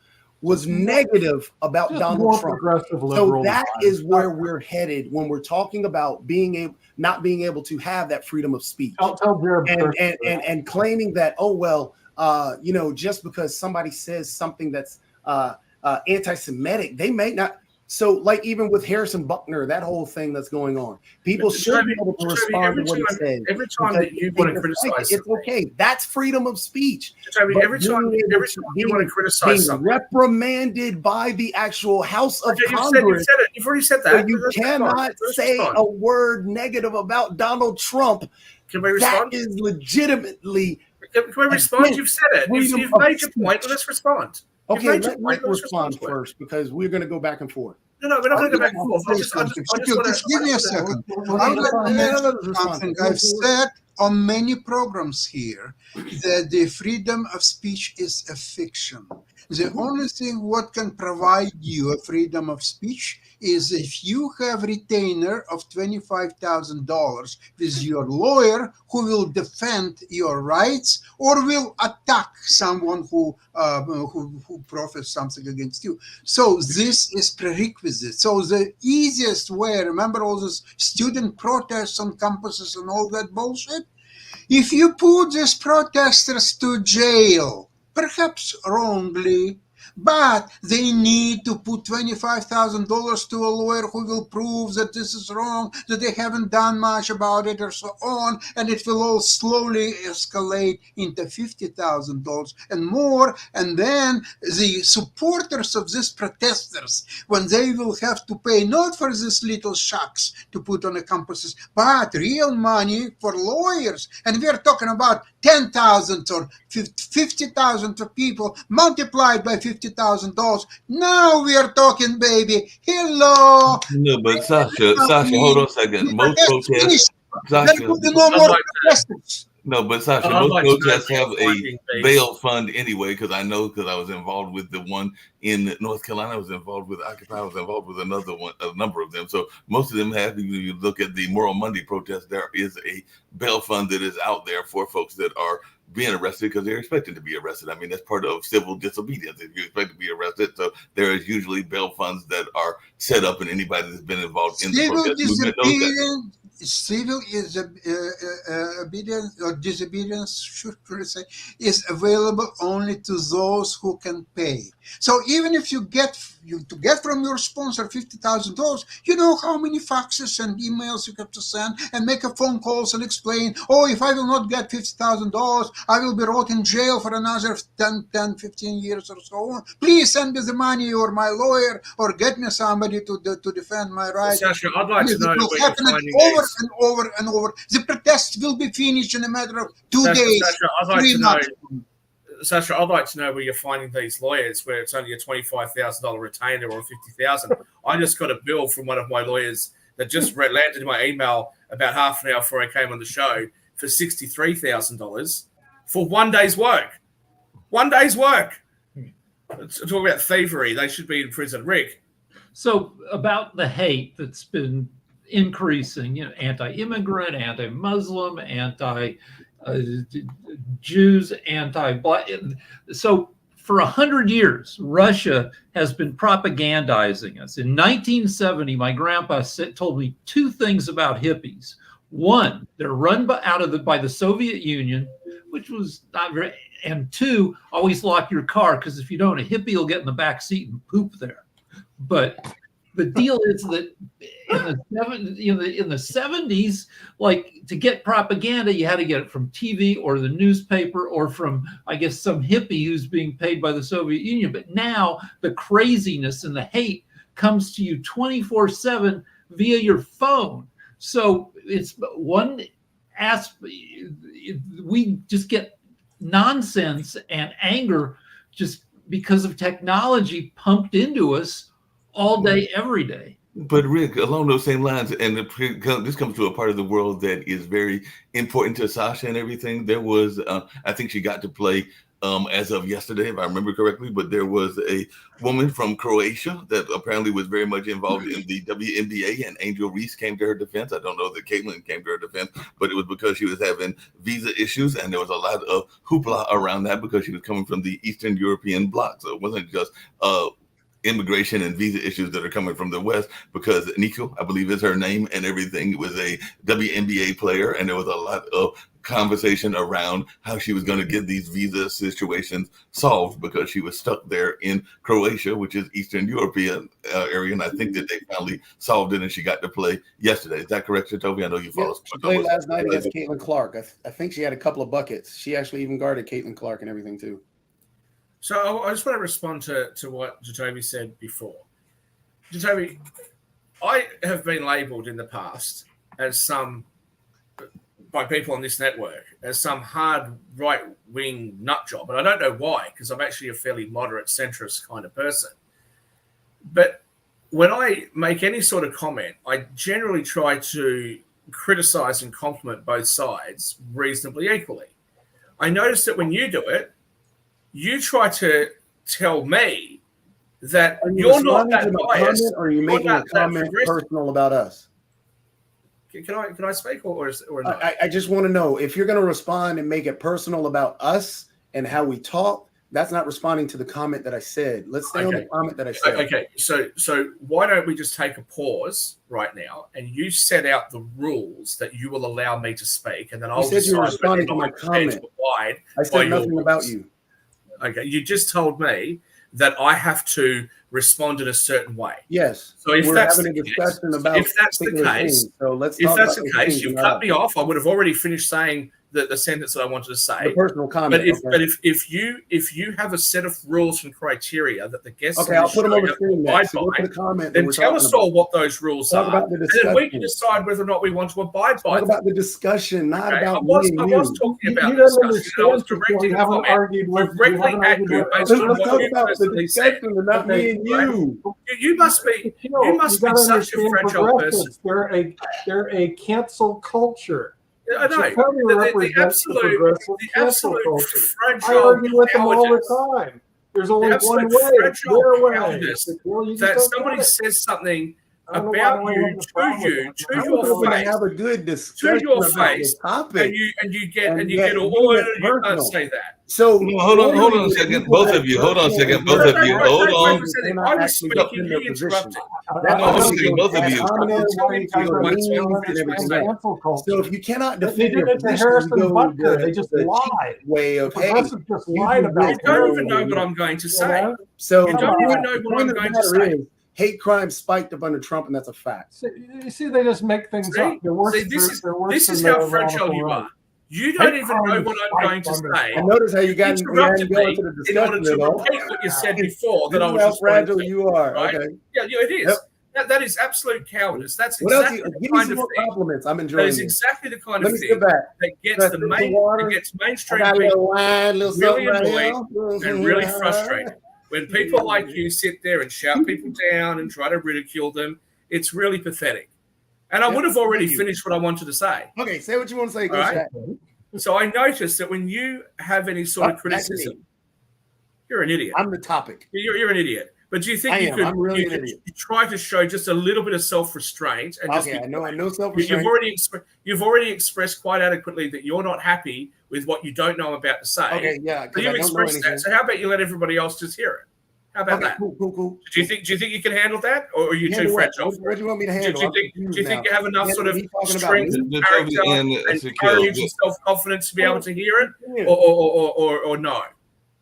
was negative about Just Donald more Trump. progressive So liberal that vibes. is where we're headed when we're talking about not being able to have that freedom of speech. Tell Jared And claiming that, oh well, just because somebody says something that's anti-Semitic, they may not. So, like even with Harrison Buckner, that whole thing that's going on, people should be able to respond to what he says. Every time that you want to criticize, it's okay. That's freedom of speech. Toby, every time you want to criticize being something, reprimanded by the actual House of you've Congress. said it. You've already said So that. you cannot say a word negative about Donald Trump. Can we respond? That is legitimately. Can we respond? You've said it. You've made your point. Let's respond. Okay, let's respond first because we're going to go back and forth. No, we're not going to go back and forth. Just give me a second. I've said on many programs here that the freedom of speech is a fiction. The only thing what can provide you a freedom of speech is if you have retainer of $25,000 with your lawyer who will defend your rights or will attack someone who profits something against you. So this is prerequisite. So the easiest way, remember all those student protests on campuses and all that bullshit? If you put these protesters to jail, perhaps wrongly, but they need to put $25,000 to a lawyer who will prove that this is wrong, that they haven't done much about it, or so on, and it will all slowly escalate into $50,000 and more. And then the supporters of these protesters, when they will have to pay not for these little shacks to put on the campuses, but real money for lawyers, and we are talking about 10,000 or 50,000 of people multiplied by $50,000. Now we are talking, baby. Hello. No, but Sasha, hold on a second. Most protests, Sasha, most protests have a bail fund anyway. Because I know, because I was involved with the one in North Carolina. I was involved with Occupy. I was involved with another one, a number of them. So most of them have. If you look at the Moral Monday protest, there is a bail fund that is out there for folks that are being arrested because they're expected to be arrested. I mean, that's part of civil disobedience. If you expect to be arrested, so there is usually bail funds that are set up, and anybody that's been involved in the protest movement knows that. Civil is obedience or disobedience, should I say, is available only to those who can pay. So even if you get from your sponsor $50,000, you know how many faxes and emails you have to send and make a phone calls and explain, oh, if I will not get $50,000, I will be rot in jail for another 10, 15 years or so on. Please send me the money or my lawyer or get me somebody to defend my rights. Sasha, I'd like to know it will happen over and over and over. The protest will be finished in a matter of 2 days. Sasha, I'd like to know where you're finding these lawyers where it's only a $25,000 retainer or $50,000. I just got a bill from one of my lawyers that just landed in my email about half an hour before I came on the show for $63,000 for 1 day's work. 1 day's work. Talk about thievery. They should be in prison. Rick. So about the hate that's been increasing, anti-immigrant, anti-Muslim, anti-Jews, anti-black. So for 100 years, Russia has been propagandizing us. In 1970, my grandpa told me two things about hippies. One, they're run by the Soviet Union, which was not very, and two, always lock your car, because if you don't, a hippie will get in the back seat and poop there. But the deal is that in the 70s, like, to get propaganda, you had to get it from TV or the newspaper or from, I guess, some hippie who's being paid by the Soviet Union. But now the craziness and the hate comes to you 24/7 via your phone. So it's one aspect. We just get nonsense and anger just because of technology pumped into us all day, every day. But Rick, along those same lines, and this comes to a part of the world that is very important to Sasha and everything. There was, I think she got to play as of yesterday, if I remember correctly, but there was a woman from Croatia that apparently was very much involved in the WNBA, and Angel Reese came to her defense. I don't know that Caitlin came to her defense, but it was because she was having visa issues, and there was a lot of hoopla around that because she was coming from the Eastern European bloc. So it wasn't just immigration and visa issues that are coming from the West, because Nico, I believe is her name, and everything, was a WNBA player, and there was a lot of conversation around how she was going to get these visa situations solved because she was stuck there in Croatia, which is Eastern European area, and I think that they finally solved it, and she got to play yesterday. Is that correct, Toby? I know you follow. She played last night against Caitlin Clark. I think she had a couple of buckets. She actually even guarded Caitlin Clark and everything too. So I just want to respond to what Jacoby said before. Jacoby, I have been labelled in the past as by people on this network as some hard right-wing nut job, and I don't know why, because I'm actually a fairly moderate centrist kind of person. But when I make any sort of comment, I generally try to criticise and compliment both sides reasonably equally. I notice that when you do it, you try to tell me that you're not that biased. Or are you making a comment personal about us? Can I speak or not? I just want to know, if you're going to respond and make it personal about us and how we talk, that's not responding to the comment that I said. Let's stay on the comment that I said. Okay, so why don't we just take a pause right now, and you set out the rules that you will allow me to speak, and then I'll decide. You were responding to my comment. I said nothing about you. Okay, you just told me that I have to respond in a certain way. Yes. So if we're that's having the a discussion case, about if that's the case, things, so let's if talk that's about the case, you cut me off. I would have already finished saying the sentence that I wanted to say. The personal comment. But if you have a set of rules and criteria that the guests I'll put them on the screen next. So the comment then tell us all what those rules are, about the and then we can decide whether or not we want to abide by them. Talk about the discussion, not about I was talking about the discussion. I was directing a comment directly at you based on what you personally said. Not me and you. You must be such a fragile person. They're a cancel culture. I know. The absolute fragile. I argue with them all the time. There's only one way. That somebody says something about you to your face. Have a good discussion to your face, topic. and you get all you can't say that. So hold on a second, both of you. Hold on a second, both of you. Hold on. I was speaking. You interrupted. Both of you. So if you cannot they defend did your it to position, Harrison you go Butker. with They just the lied. way of hey, Progressives just lied about You don't even know what I'm going to say. So You don't even know what I'm going to say. Hate crime spiked up under Trump, and that's a fact. You see, they just make things up. They're worse. This is how fragile you are. You don't even know what I'm going to say. I notice how you got interrupted me into the in order discussion. to repeat what you said before. That I was how just fragile you are. Right? Okay. Yeah, it is. Yep. That is absolute cowardice. That's What else? exactly the Give me kind some of more thing. compliments. I'm That enjoying is this. exactly the kind Let of me thing sit back. that gets Let's the drink main, water. that gets I mainstream got a people little wine, little really something right annoyed here. and really frustrated. When people like you sit there and shout people down and try to ridicule them, it's really pathetic. And I would have already finished what I wanted to say. Okay, say what you want to say. Go Right? So I noticed that when you have any sort of criticism, you're an idiot. I'm the topic. You're an idiot. But do you think I'm really you an could idiot. try to show just a little bit of self-restraint? And just Okay, I know you've self-restraint. already expressed quite adequately that you're not happy with what you don't know about to say. Okay, yeah, So because you've I don't know expressed anything. that. So how about you let everybody else just hear it? How about Okay, that? cool. Do you think you can handle that, or are you too Handle what? fragile? What do you want me to handle? Do you think you have enough sort of He's talking about strength me? and The character Toby and and Shaquille, courage and self-confidence to be able to hear it, or no?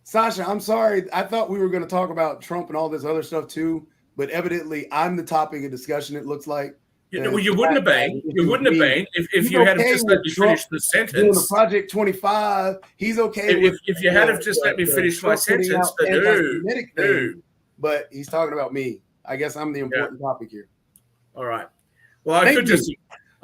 Sasha, I'm sorry. I thought we were going to talk about Trump and all this other stuff too, but evidently I'm the topic of discussion. It looks like. Well, you wouldn't have been. You wouldn't have been if you had just let me finish the Doing the sentence. Project 25, he's okay with. If you had have just let me finish my sentence, but no. But he's talking about me. I guess I'm the important topic here. All right. Well, I could just.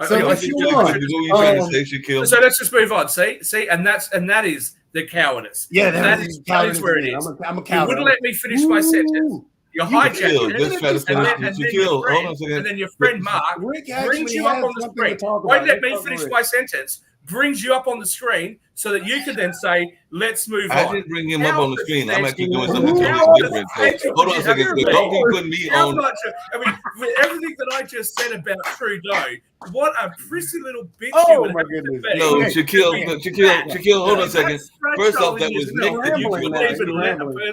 So let's move on. what you trying to say, Shaquille? So let's just move on. See, and that is the cowardice. Yeah, that is where it is. I'm a You coward. wouldn't let me finish my sentence. You're hijacking it. Let's try to finish. Shaquille, hold on a second. And then your friend Mark brings you up on the screen. Won't let me finish my sentence. Brings you up on the screen so that you can then say, "Let's move on." I didn't bring him up on the screen. I'm actually doing something totally different. So, hold on a second. So don't be putting me on. With everything that I just said about Trudeau, what a prissy little bitch! Oh my goodness! No, Shaquille, hold on a second. First off, that was Nick that you put on the screen.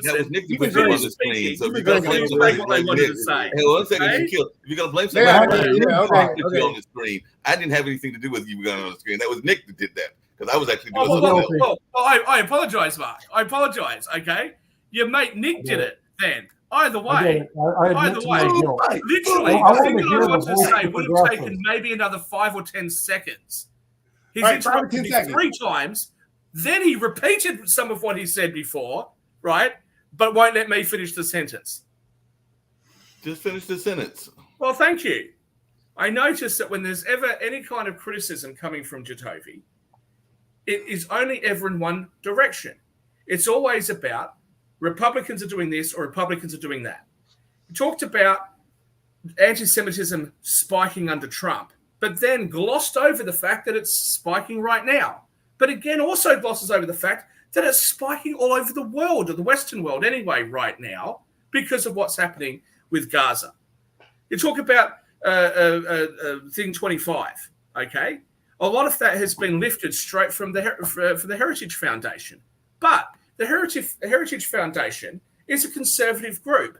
That was Nick that put you on the screen. So if you're gonna blame somebody like Nick, hey, one second, Shaquille. If you're gonna blame somebody, okay. On the screen. I didn't have anything to do with you going on the screen. That was Nick that did that because I was actually doing something else. I apologize, Mark. I apologize. Okay, your mate Nick did it. Then either way, literally, the thing that I want to say would have taken maybe another 5 or 10 seconds. He's interrupted me 3 times. Then he repeated some of what he said before, right? But won't let me finish the sentence. Just finish the sentence. Well, thank you. I noticed that when there's ever any kind of criticism coming from Jatovi, it is only ever in one direction. It's always about Republicans are doing this or Republicans are doing that. We talked about anti-Semitism spiking under Trump, but then glossed over the fact that it's spiking right now. But again, also glosses over the fact that it's spiking all over the world, or the Western world anyway, right now, because of what's happening with Gaza. You talk about thing 25, okay? A lot of that has been lifted straight from the Heritage Foundation. But the Heritage Foundation is a conservative group.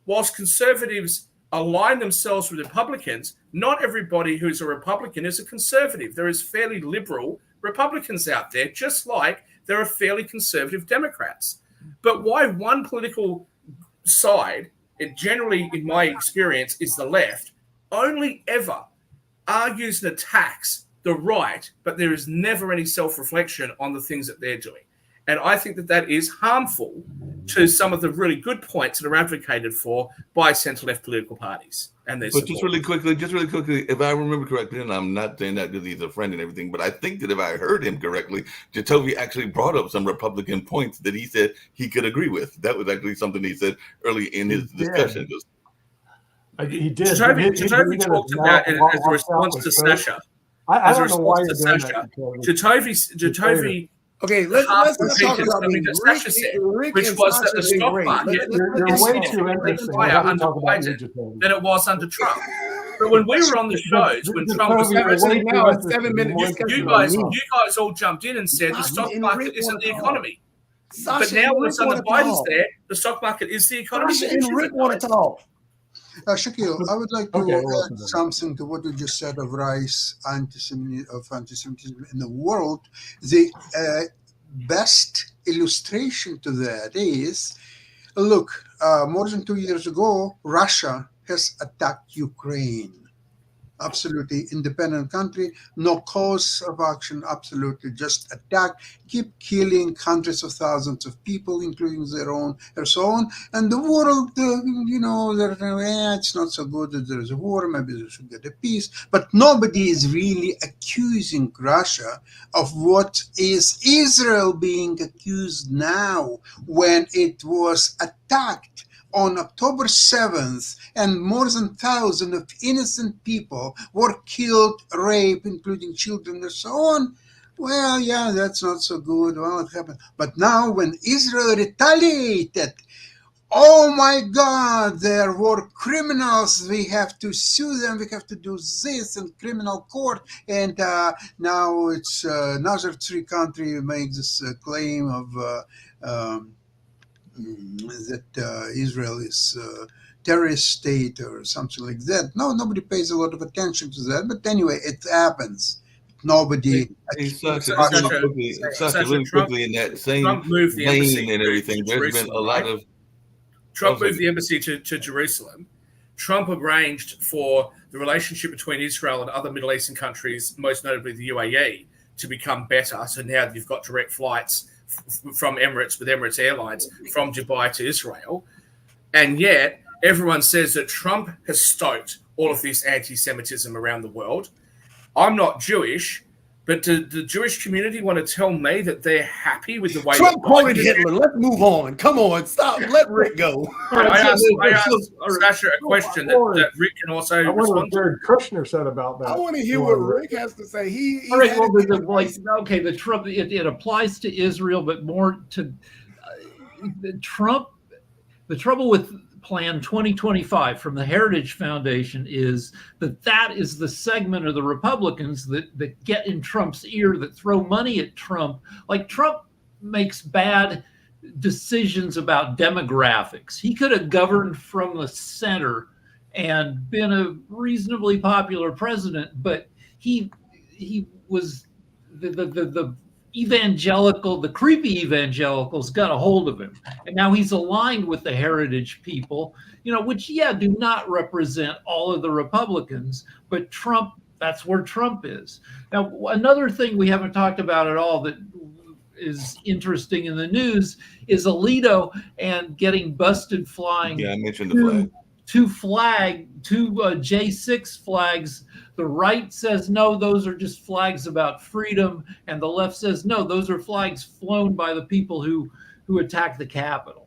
Whilst conservatives align themselves with Republicans, not everybody who's a Republican is a conservative. There is fairly liberal Republicans out there, just like there are fairly conservative Democrats. But why one political side, it generally, in my experience, is the left, only ever argues and attacks the right, but there is never any self-reflection on the things that they're doing. And I think that that is harmful to some of the really good points that are advocated for by centre-left political parties. And but just really quickly, if I remember correctly, and I'm not saying that because he's a friend and everything, but I think that if I heard him correctly, Jatovi actually brought up some Republican points that he said he could agree with. That was actually something he said early in his discussion. He did. Jatovi talked about it as a response to Sasha. I don't know why you're doing that. Jatovi. Okay, let's talk about something that Sasha said, which was that the stock market is way too interesting higher under Biden than it was under Trump. But when we were on the shows, when Trump was president, now it's 7 minutes. You guys all jumped in and said the stock market isn't the economy. But now when the Biden's there, the stock market is the economy. Sasha and Rick want to talk. Shaquille, I would like to add something to what you just said of rise anti-Semitism in the world. The best illustration to that is, look, more than 2 years ago, Russia has attacked Ukraine. Absolutely independent country, no cause of action, absolutely just attack, keep killing hundreds of thousands of people, including their own, and so on. And the world, it's not so good that there is a war, maybe they should get a peace. But nobody is really accusing Russia of what is Israel being accused now when it was attacked on October 7th, and more than 1,000 of innocent people were killed, raped, including children and so on. Well, yeah, that's not so good. Well, it happened. But now when Israel retaliated oh my God, they're war criminals. We have to sue them. We have to do this in criminal court. And now it's another three country make this claim of that Israel is a terrorist state or something like that. No, nobody pays a lot of attention to that. But anyway, it happens. Nobody. Sasha, Sasha, really quickly in that same Trump moved the embassy vein and everything, to there's been a Jerusalem, lot right? of Trump moved the embassy to Jerusalem. Trump arranged for the relationship between Israel and other Middle Eastern countries, most notably the UAE, to become better. So now you've got direct flights from Emirates with Emirates Airlines from Dubai to Israel. And yet everyone says that Trump has stoked all of this anti-Semitism around the world. I'm not Jewish, but do the Jewish community want to tell me that they're happy with the way Trump that quoted Biden- Hitler. Let's move on. Come on, stop. Let Rick go. I asked Sasha a question that Rick can also I wonder respond what to. Jared Kushner said about that. I want to hear what Rick has to say. He All right, had well, it- the Trump, it applies to Israel, but more to Trump. The trouble with Plan 2025 from the Heritage Foundation is that is the segment of the Republicans that get in Trump's ear, that throw money at Trump. Like, Trump makes bad decisions about demographics. He could have governed from the center and been a reasonably popular president, but he was the evangelical, the creepy evangelicals got a hold of him, and now he's aligned with the heritage people, which do not represent all of the Republicans, but Trump, that's where Trump is. Now, another thing we haven't talked about at all that is interesting in the news is Alito and getting busted flying. Yeah, I mentioned the flag. two J6 flags. The right says, no, those are just flags about freedom. And the left says, no, those are flags flown by the people who attacked the Capitol.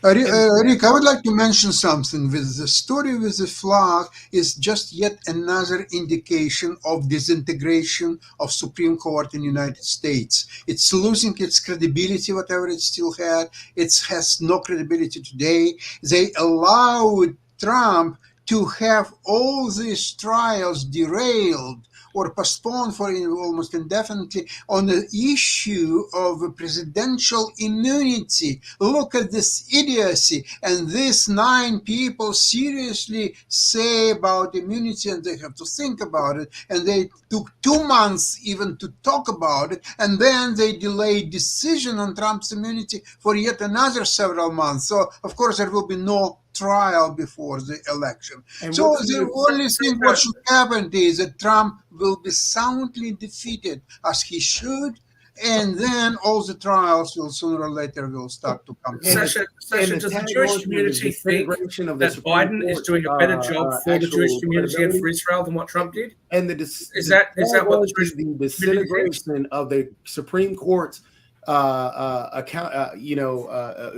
Rick, I would like to mention something. With the story with the flag is just yet another indication of disintegration of Supreme Court in the United States. It's losing its credibility, whatever it still had. It has no credibility today. They allowed Trump to have all these trials derailed or postponed for almost indefinitely on the issue of presidential immunity. Look at this idiocy. And these 9 people seriously say about immunity, and they have to think about it. And they took 2 months even to talk about it. And then they delayed decision on Trump's immunity for yet another several months. So, of course, there will be no trial before the election. And So what's the only thing what should happen is that Trump will be soundly defeated, as he should, and then all the trials will sooner or later will start to come. Sasha, does the Jewish community think that Biden is doing a better job for the Jewish community and for Israel than what Trump did? And is that what the Jewish the disintegration of the Supreme Court's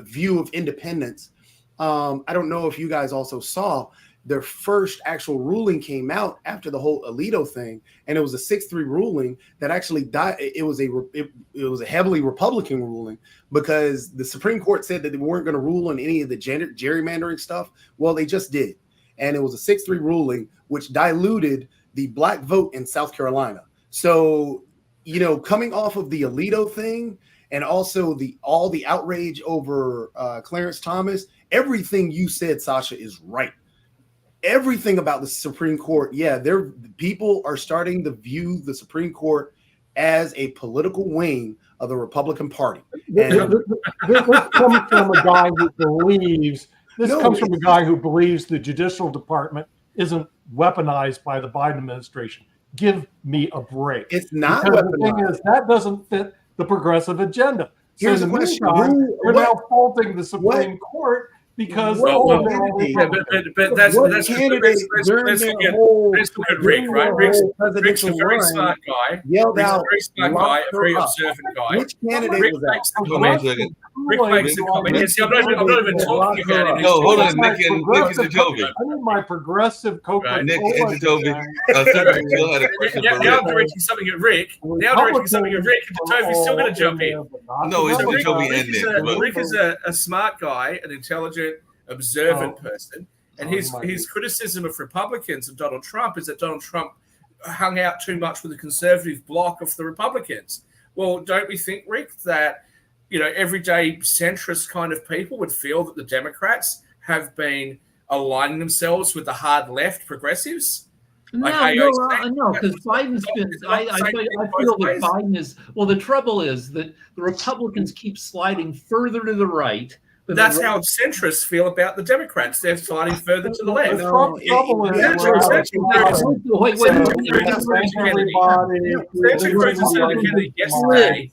view of independence? I don't know if you guys also saw their first actual ruling came out after the whole Alito thing, and it was a 6-3 ruling that actually died. It was a heavily Republican ruling because the Supreme Court said that they weren't going to rule on any of the gerrymandering stuff. Well, they just did, and it was a 6-3 ruling which diluted the black vote in South Carolina. So, coming off of the Alito thing and also all the outrage over Clarence Thomas, everything you said, Sasha, is right. Everything about the Supreme Court, people are starting to view the Supreme Court as a political wing of the Republican Party. This comes from a guy who believes the Judicial Department isn't weaponized by the Biden administration. Give me a break. It's not because weaponized. The thing is, that doesn't fit the progressive agenda. Here's so the question: you're now faulting the Supreme Court because But that's a good Rick, right? Rick's a very smart guy. Yelled Rick's a out, very smart guy, a very observant guy. Which candidate Rick was that? makes the Hold on a comment. second. Rick like makes a you comment. want Yeah, see, I'm not even to talking about it. No, hold on, My Nick and progressive Jacoby. I need my progressive Coca-Cola. Nick and Jacoby. to Senator Steele had a question Now, for now Rick. I'm directing something at Rick. Now I'm directing something at Rick, and Toby's still going to jump in. No, it's So Jacoby Rick, and Nick. Rick is a smart guy, an intelligent, observant person, and his criticism of Republicans and Donald Trump is that Donald Trump hung out too much with the conservative bloc of the Republicans. Well, don't we think, Rick, that everyday centrist kind of people would feel that the Democrats have been aligning themselves with the hard left progressives? No, because Biden's been. I feel that Biden is. Well, the trouble is that the Republicans keep sliding further to the right. That's how centrists feel about the Democrats. They're sliding further to the left. The trouble is Yesterday,